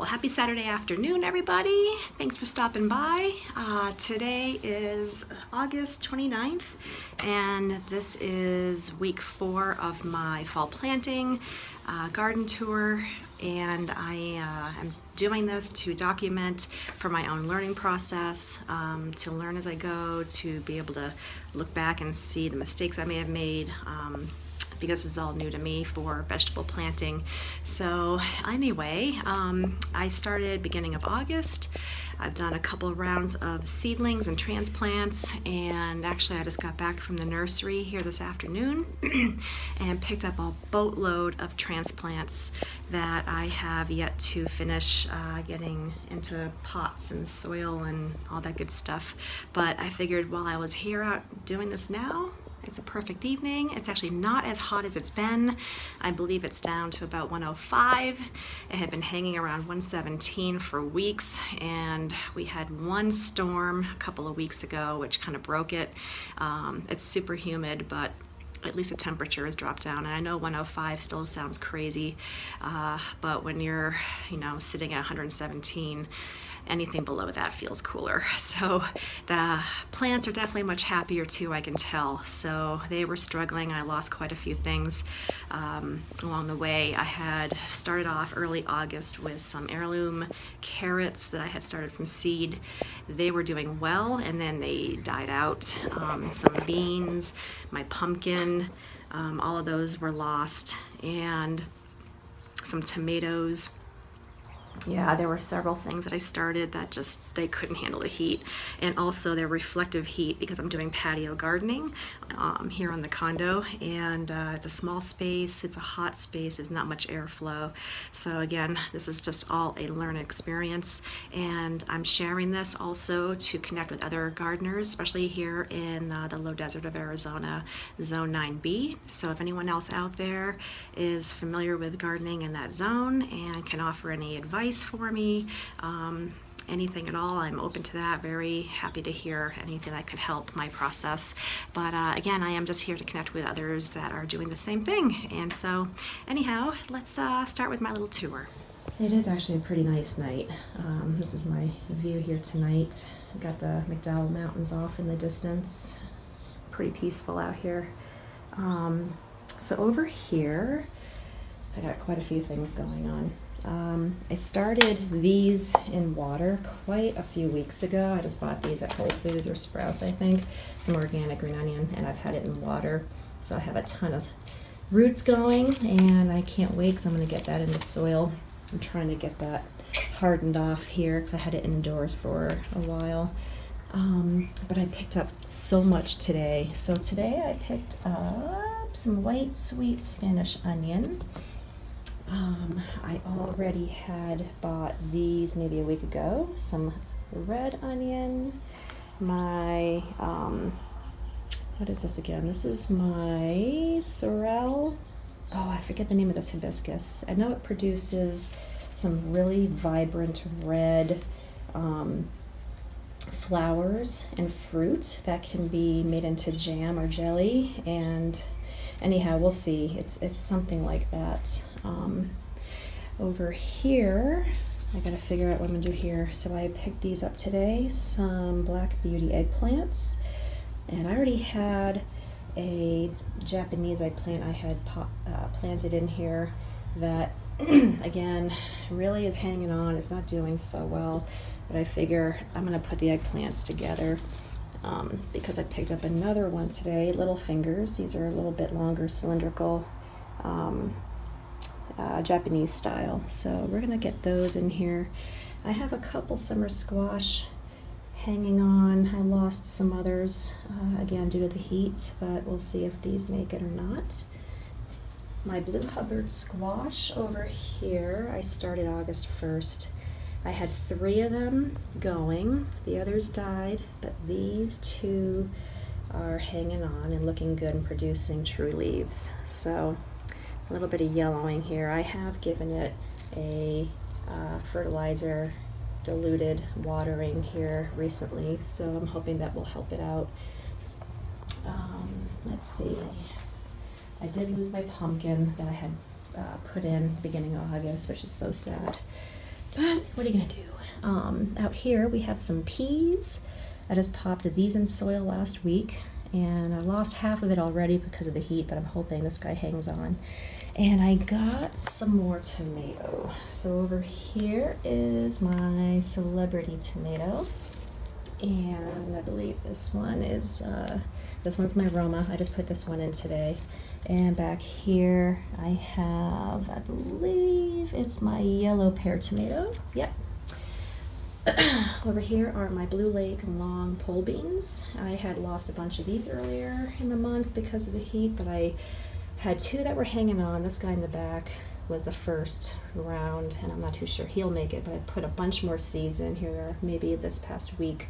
Well, happy Saturday afternoon, everybody. Thanks for stopping by. Today is August 29th, and this is week 4 of my fall planting garden tour, and I am doing this to document for my own learning process, to learn as I go, to be able to look back and see the mistakes I may have made, because this is all new to me for vegetable planting. So anyway, I started beginning of August. I've done a couple of rounds of seedlings and transplants, and actually I just got back from the nursery here this afternoon and picked up a boatload of transplants that I have yet to finish getting into pots and soil and all that good stuff. But I figured while I was here out doing this now, it's a perfect evening. It's actually not as hot as it's been. I believe it's down to about 105. It had been hanging around 117 for weeks, and we had one storm a couple of weeks ago which kind of broke it. It's super humid, but at least the temperature has dropped down. And I know 105 still sounds crazy, but when you're, sitting at 117, anything below that feels cooler. So the plants are definitely much happier too, I can tell. So they were struggling. I lost quite a few things along the way. I had started off early August with some heirloom carrots that I had started from seed. They were doing well, and then they died out. Some beans, my pumpkin, all of those were lost, and some tomatoes. Yeah, there were several things that I started that they couldn't handle the heat, and also their reflective heat, because I'm doing patio gardening here on the condo, and it's a small space, it's a hot space, there's not much airflow. So again, this is just all a learning experience, and I'm sharing this also to connect with other gardeners, especially here in the low desert of Arizona, zone 9B. So if anyone else out there is familiar with gardening in that zone and can offer any advice for me, anything at all, I'm open to that. Very happy to hear anything that could help my process. But again, I am just here to connect with others that are doing the same thing. And so anyhow, let's start with my little tour. It is actually a pretty nice night. This is my view here tonight. I've got the McDowell Mountains off in the distance. It's pretty peaceful out here. So over here, I got quite a few things going on. I started these in water quite a few weeks ago. I just bought these at Whole Foods or Sprouts, I think. Some organic green onion, and I've had it in water. So I have a ton of roots going, and I can't wait because I'm going to get that into soil. I'm trying to get that hardened off here because I had it indoors for a while. But I picked up so much today. So today I picked up some white sweet Spanish onion. I already had bought these maybe a week ago. Some red onion, my, what is this again? This is my sorrel. Oh, I forget the name of this hibiscus. I know it produces some really vibrant red flowers and fruit that can be made into jam or jelly, and anyhow, we'll see. It's something like that. Over here, I gotta figure out what I'm gonna do here. So I picked these up today, some Black Beauty eggplants, and I already had a Japanese eggplant I had planted in here that, again, really is hanging on. It's not doing so well, but I figure I'm gonna put the eggplants together. Because I picked up another one today, Little Fingers. These are a little bit longer, cylindrical, Japanese style. So we're gonna get those in here. I have a couple summer squash hanging on. I lost some others, again, due to the heat, but we'll see if these make it or not. My Blue Hubbard squash over here, I started August 1st. I had 3 of them going. The others died, but these 2 are hanging on and looking good and producing true leaves. So a little bit of yellowing here. I have given it a fertilizer diluted watering here recently, so I'm hoping that will help it out. Let's see. I did lose my pumpkin that I had put in beginning of August, which is so sad. But what are you gonna do? Out here we have some peas. I just popped these in soil last week, and I lost half of it already because of the heat, but I'm hoping this guy hangs on. And I got some more tomato. So over here is my celebrity tomato, and I believe this one's my Roma. I just put this one in today. And back here I have, I believe it's my yellow pear tomato. Yep. Over here are my Blue Lake long pole beans. I had lost a bunch of these earlier in the month because of the heat, but I had two that were hanging on. This guy in the back was the first round, and I'm not too sure he'll make it, but I put a bunch more seeds in here maybe this past week,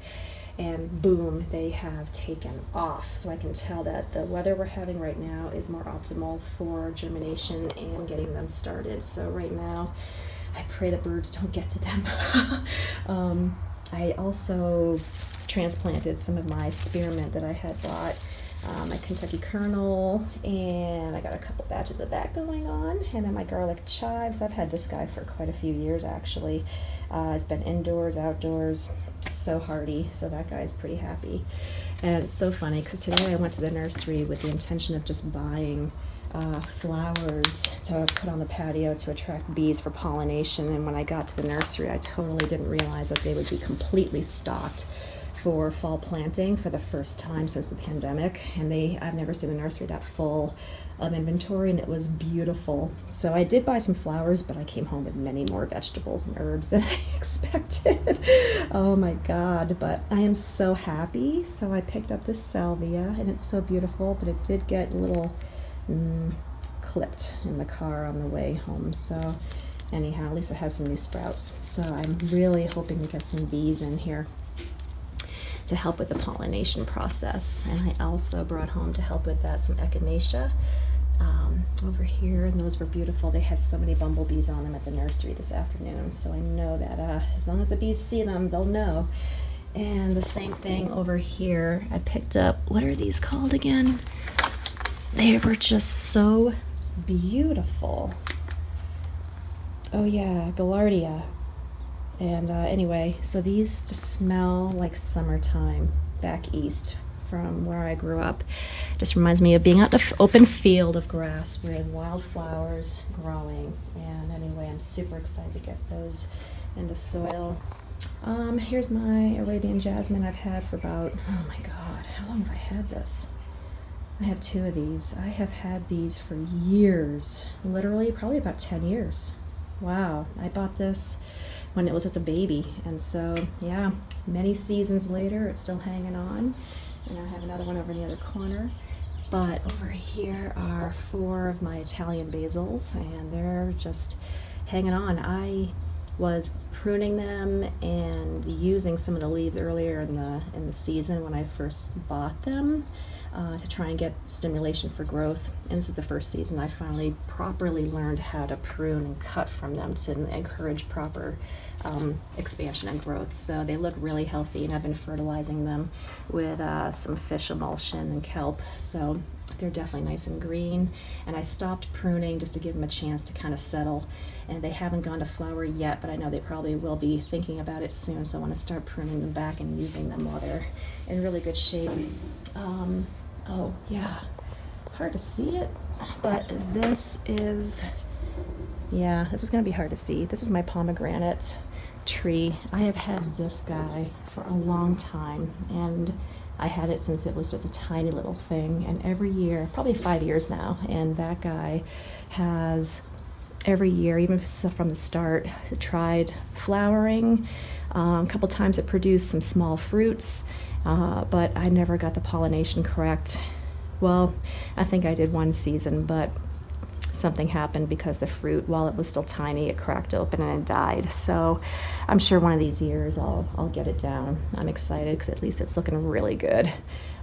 and boom, they have taken off. So I can tell that the weather we're having right now is more optimal for germination and getting them started. So right now, I pray the birds don't get to them. I also transplanted some of my spearmint that I had bought, my Kentucky kernel, and I got a couple batches of that going on. And then my garlic chives. I've had this guy for quite a few years actually. It's been indoors, outdoors, so hardy, so that guy's pretty happy. And it's so funny because today I went to the nursery with the intention of just buying flowers to put on the patio to attract bees for pollination, and when I got to the nursery I totally didn't realize that they would be completely stocked for fall planting for the first time since the pandemic, and I've never seen the nursery that full of inventory, and it was beautiful. So I did buy some flowers, but I came home with many more vegetables and herbs than I expected. Oh my god, but I am so happy. So I picked up this salvia, and it's so beautiful, but it did get a little clipped in the car on the way home. So anyhow, at least it has some new sprouts. So I'm really hoping to get some bees in here to help with the pollination process. And I also brought home to help with that some echinacea over here, and those were beautiful. They had so many bumblebees on them at the nursery this afternoon, so I know that as long as the bees see them, they'll know. And the same thing over here, I picked up, what are these called again? They were just so beautiful. Oh yeah, Gaillardia. And anyway, so these just smell like summertime back east from where I grew up. Just reminds me of being out in the open field of grass with wildflowers growing. And anyway, I'm super excited to get those into soil. Here's my Arabian jasmine I've had for about, oh my god, how long have I had this? I have two of these. I have had these for years, literally probably about 10 years. Wow, I bought this when it was just a baby, and so yeah, many seasons later it's still hanging on. And I have another one over in the other corner. But over here are 4 of my Italian basils, and they're just hanging on. I was pruning them and using some of the leaves earlier in the season when I first bought them to try and get stimulation for growth. And this is the first season I finally properly learned how to prune and cut from them to encourage proper expansion and growth. So they look really healthy, and I've been fertilizing them with some fish emulsion and kelp. So they're definitely nice and green. And I stopped pruning just to give them a chance to kind of settle. And they haven't gone to flower yet, but I know they probably will be thinking about it soon. So I want to start pruning them back and using them while they're in really good shape. Oh yeah, hard to see it, but this is going to be hard to see. This is my pomegranate tree. I have had this guy for a long time, and I had it since it was just a tiny little thing, and every year, probably 5 years now, and that guy has every year, even from the start, tried flowering. A couple times it produced some small fruits, but I never got the pollination correct. Well, I think I did one season, but something happened because the fruit, while it was still tiny, it cracked open and it died. So I'm sure one of these years I'll get it down. I'm excited because at least it's looking really good.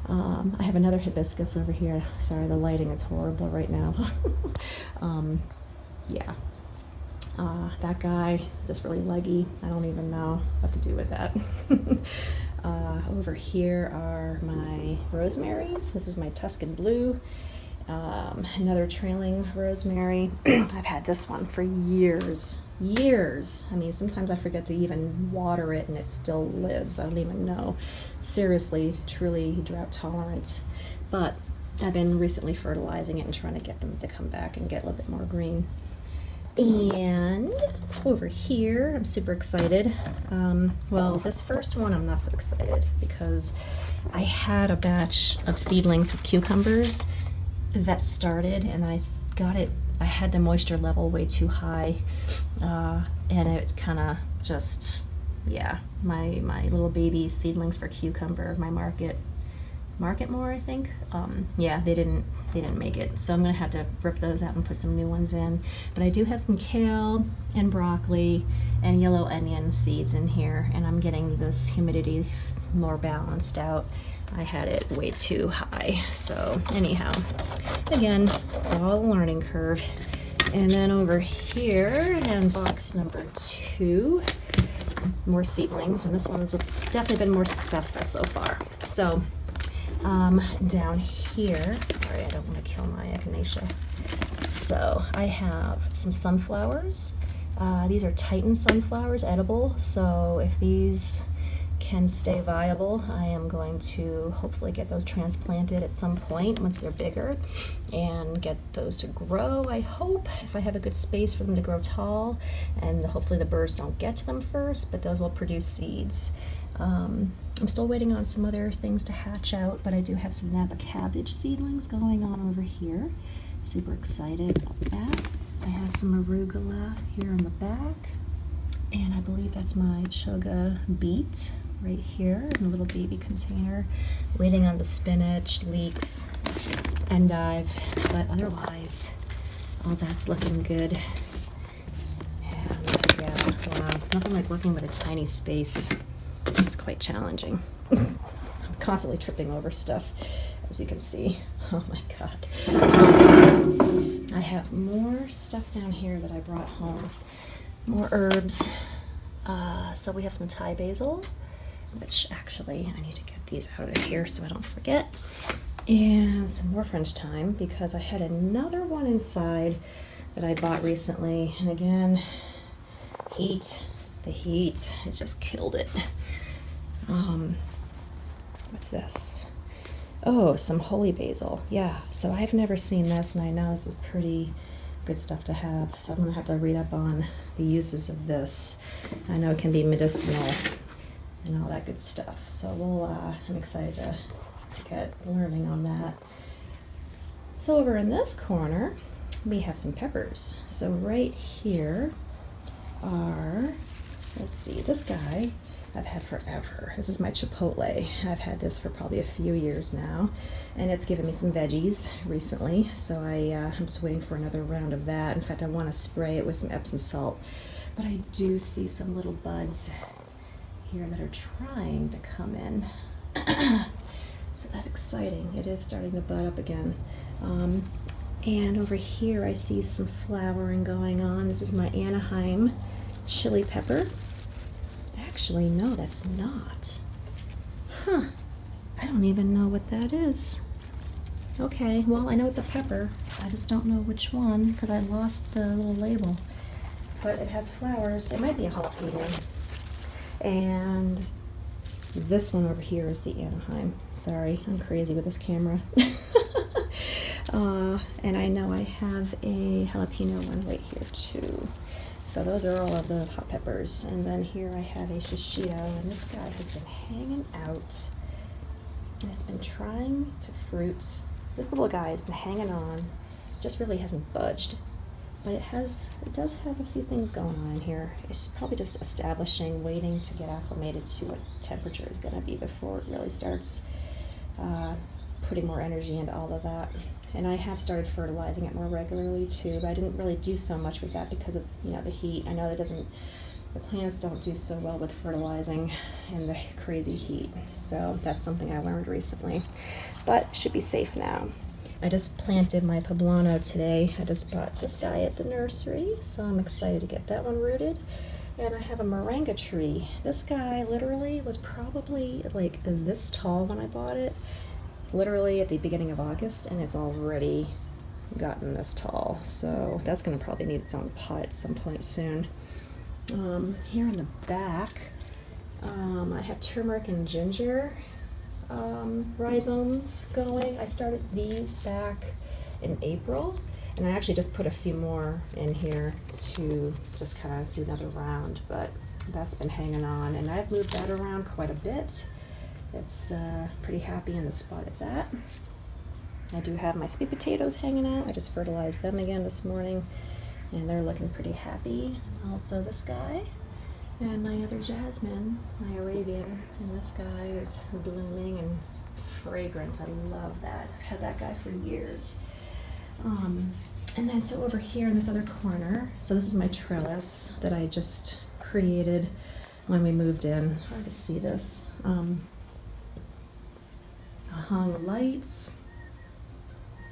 I have another hibiscus over here. Sorry, the lighting is horrible right now. That guy, just really leggy. I don't even know what to do with that. Over here are my rosemaries. This is my Tuscan blue. Another trailing rosemary. I've had this one for years. I mean, sometimes I forget to even water it and it still lives. I don't even know. Seriously, truly drought tolerant. But I've been recently fertilizing it and trying to get them to come back and get a little bit more green. And over here, I'm super excited. Well, this first one I'm not so excited because I had a batch of seedlings of cucumbers that started, and I had the moisture level way too high, and it kind of just, yeah, my little baby seedlings for cucumber, my market more, I think, yeah, they didn't make it, so I'm gonna have to rip those out and put some new ones in. But I do have some kale and broccoli and yellow onion seeds in here, and I'm getting this humidity more balanced out. I had it way too high. So anyhow, again, it's all a learning curve. And then over here in box number 2, more seedlings, and this one's definitely been more successful so far. So down here, sorry, I don't want to kill my echinacea. So I have some sunflowers. These are Titan sunflowers, edible. So if these can stay viable, I am going to hopefully get those transplanted at some point once they're bigger and get those to grow, I hope, if I have a good space for them to grow tall, and hopefully the birds don't get to them first, but those will produce seeds. I'm still waiting on some other things to hatch out, but I do have some Napa cabbage seedlings going on over here. Super excited about that. I have some arugula here in the back, and I believe that's my chaga beet right here in a little baby container, waiting on the spinach, leeks, endive, but otherwise, all that's looking good. And yeah, wow, it's nothing like working with a tiny space. It's quite challenging. I'm constantly tripping over stuff, as you can see. Oh my God. I have more stuff down here that I brought home. More herbs. So we have some Thai basil, which actually I need to get these out of here so I don't forget. And some more French thyme, because I had another one inside that I bought recently. And again, the heat, it just killed it. What's this? Oh, some holy basil. Yeah, so I've never seen this, and I know this is pretty good stuff to have. So I'm gonna have to read up on the uses of this. I know it can be medicinal and all that good stuff. So I'm excited to get learning on that. So over in this corner, we have some peppers. So right here are, let's see, this guy I've had forever. This is my chipotle. I've had this for probably a few years now, and it's given me some veggies recently, so I'm just waiting for another round of that. In fact, I want to spray it with some Epsom salt, but I do see some little buds here that are trying to come in. So that's exciting. It is starting to bud up again. And over here I see some flowering going on. This is my Anaheim chili pepper. Actually, no, that's not. Huh. I don't even know what that is. Okay, well, I know it's a pepper. I just don't know which one because I lost the little label. But it has flowers. It might be a jalapeno. And this one over here is the Anaheim. Sorry, I'm crazy with this camera. And I know I have a jalapeno one right here too. So those are all of the hot peppers. And then here I have a shishito, and this guy has been hanging out and it's been trying to fruit. This little guy has been hanging on, just really hasn't budged. But it does have a few things going on in here. It's probably just establishing, waiting to get acclimated to what temperature is going to be before it really starts putting more energy into all of that. And I have started fertilizing it more regularly too, but I didn't really do so much with that because of the heat. I know the plants don't do so well with fertilizing in the crazy heat. So that's something I learned recently, but should be safe now. I just planted my poblano today. I just bought this guy at the nursery, so I'm excited to get that one rooted. And I have a moringa tree. This guy literally was probably like this tall when I bought it, literally at the beginning of August, and it's already gotten this tall. So that's going to probably need its own pot at some point soon. Here in the back, I have turmeric and ginger rhizomes going. I started these back in April, and I actually just put a few more in here to just kind of do another round, but that's been hanging on, and I've moved that around quite a bit. It's pretty happy in the spot it's at. I do have my sweet potatoes hanging out. I just fertilized them again this morning, and they're looking pretty happy. Also this guy, and my other jasmine, my Arabian, and this guy is blooming and fragrant. I love that. I've had that guy for years. And then so over here in this other corner, so this is my trellis that I just created when we moved in. Hard to see this. I hung lights,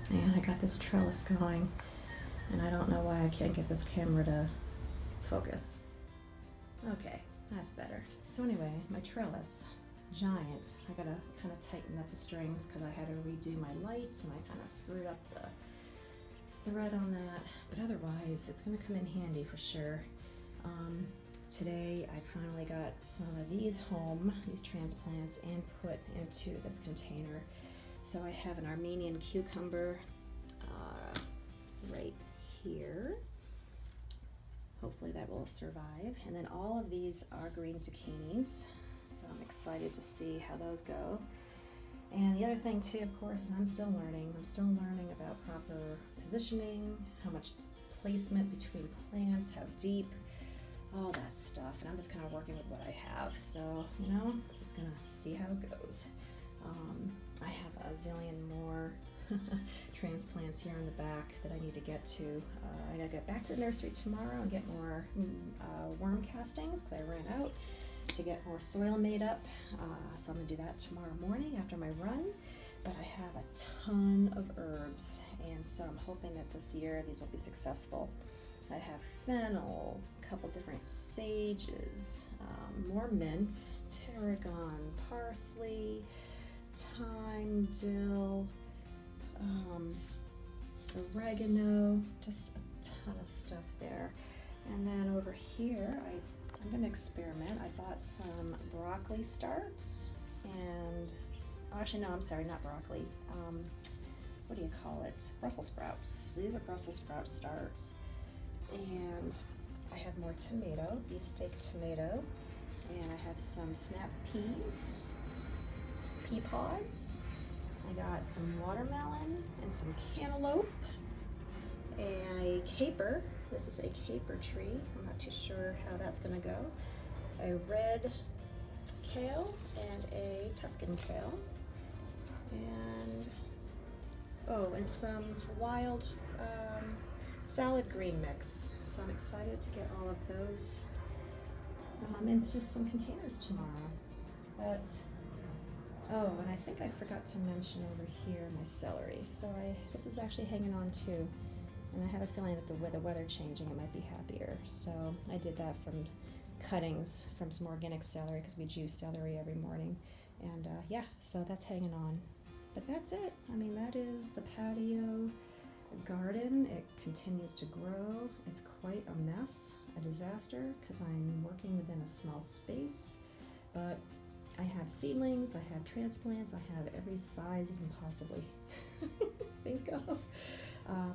and I got this trellis going, and I don't know why I can't get this camera to focus. Okay, that's better. So anyway, my trellis, giant. I gotta kind of tighten up the strings because I had to redo my lights, and I kind of screwed up the thread on that, but otherwise it's gonna come in handy for sure. Today I finally got some of these home, these transplants, and put into this container. So I have an Armenian cucumber right here. Hopefully that will survive. And then all of these are green zucchinis, so I'm excited to see how those go. And the other thing too, of course, is I'm still learning. I'm still learning about proper positioning, how much placement between plants, how deep, all that stuff. And I'm just kind of working with what I have. So, you know, just gonna see how it goes. I have a zillion more transplants here in the back that I need to get to. I gotta get back to the nursery tomorrow and get more worm castings because I ran out, to get more soil made up. So I'm gonna do that tomorrow morning after my run. But I have a ton of herbs, and so I'm hoping that this year these will be successful. I have fennel, a couple different sages, more mint, tarragon, parsley, thyme, dill, oregano, just a ton of stuff there. And then over here, I'm going to experiment. I bought some broccoli starts, and actually no, I'm sorry, not broccoli. What do you call it? Brussels sprouts. So these are Brussels sprout starts. And I have more tomato, beefsteak tomato, and I have some snap peas, pea pods. I got some watermelon and some cantaloupe, a caper. This is a caper tree. I'm not too sure how that's going to go. A red kale and a Tuscan kale, and and some wild salad green mix. So I'm excited to get all of those into some containers tomorrow. But and I think I forgot to mention over here my celery. So this is actually hanging on too, and I have a feeling that with the weather changing, it might be happier. So I did that from cuttings from some organic celery because we juice celery every morning, and yeah, so that's hanging on. But that's it. I mean, that is the patio garden. It continues to grow. It's quite a mess, a disaster, because I'm working within a small space, but I have seedlings, I have transplants, I have every size you can possibly think of.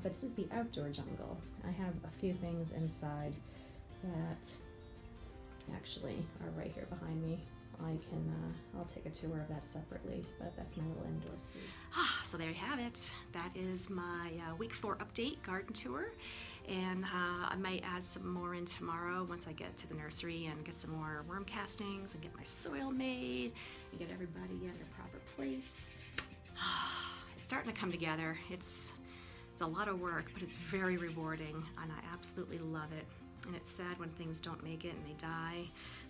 But this is the outdoor jungle. I have a few things inside that actually are right here behind me. I'll take a tour of that separately, but that's my little indoor space. So there you have it. That is my week 4 update garden tour, and I might add some more in tomorrow once I get to the nursery and get some more worm castings and get my soil made and get everybody in their proper place. It's starting to come together. It's a lot of work, but it's very rewarding, and I absolutely love it. And it's sad when things don't make it and they die,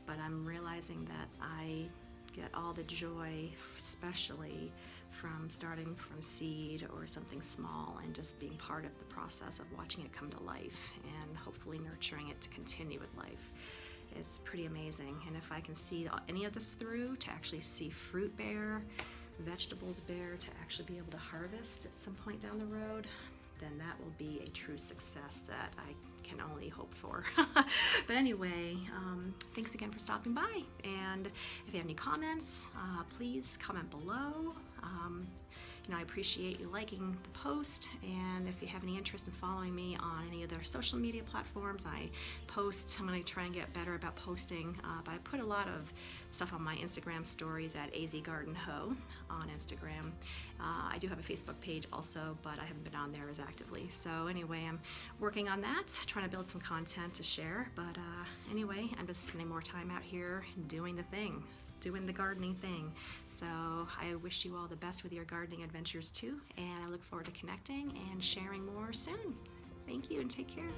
but I'm realizing that I get all the joy, especially from starting from seed or something small and just being part of the process of watching it come to life and hopefully nurturing it to continue with life. It's pretty amazing, and if I can see any of this through, to actually see fruit bear vegetables bare to actually be able to harvest at some point down the road, then that will be a true success that I can only hope for. But anyway, thanks again for stopping by. And if you have any comments, please comment below. I appreciate you liking the post, and if you have any interest in following me on any other social media platforms, I'm going to try and get better about posting, but I put a lot of stuff on my Instagram stories at azgardenho on Instagram. I do have a Facebook page also, but I haven't been on there as actively. So anyway, I'm working on that, trying to build some content to share, but anyway, I'm just spending more time out here doing the gardening thing. So I wish you all the best with your gardening adventures too, and I look forward to connecting and sharing more soon. Thank you and take care.